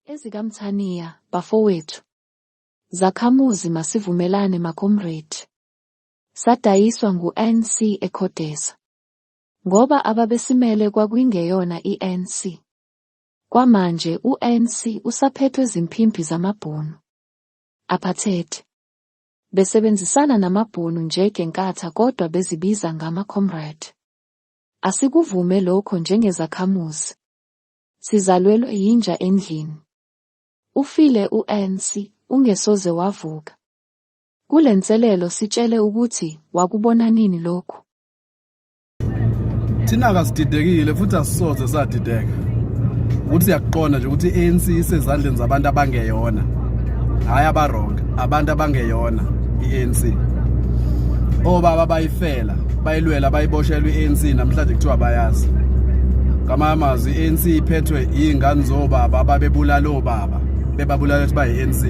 EzikaMthaniya, bafowethu. Zakhamuzi masivumelane amakomredi. Sadayiswa ngu-ANC eChodesa. Ngoba ababesimele kwakungeyona i-ANC. Kwamanje uANC usaphethwe zimphimpi zamabhunu. Apartheid. Besebenzisana namabhunu njengenkatha kodwa bezibiza ngamakomredi. Asikuvume lokho njengezakhamuzi. Sizalwelwe yinja endlini. Ufile uANC, ungesoze wavuka. Kule nselelo sitshele ukuthi wakubonanini lokhu. Thina kasididekile futhi asisoze sadideka. Ukuthi siyaqonda nje ukuthi i-ANC isezandleni zabantu abangeyona. Hayi abaronga, abantu abangeyona i-ANC. Obaba bayifela, bayilwela bayiboshelwe i-ANC namhlanje kuthiwa bayazi. Ngamanye amazwi i-ANC iphethwe yingane zobaba ababebulala obaba. Bebabulala ukuthi bayi-ANC.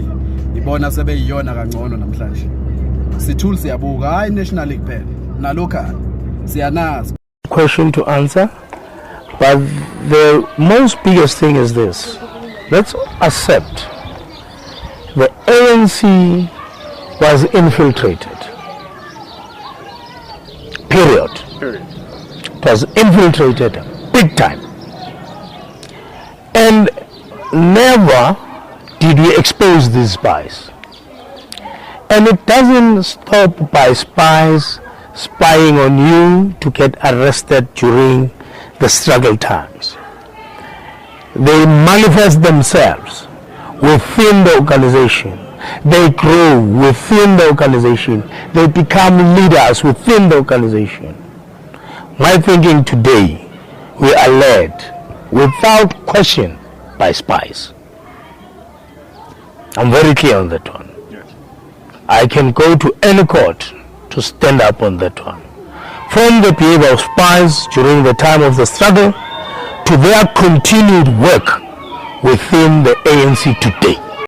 Ibona sebeyiyona kangcono namhlanje. Sithuli siyabuka hayi nationally kuphela na local. Siyanazi. Question to answer, but the most biggest thing is this: let's accept the ANC was infiltrated. Period. It was infiltrated big time, and never did we expose these spies. And it doesn't stop by spies spying on you to get arrested during the struggle times. They manifest themselves within the organization. They grow within the organization. They become leaders within the organization. My thinking today, we are led without question by spies. I'm very clear on that one. I can go to any court to stand up on that one. From the behavior of spies during the time of the struggle to their continued work within the ANC today.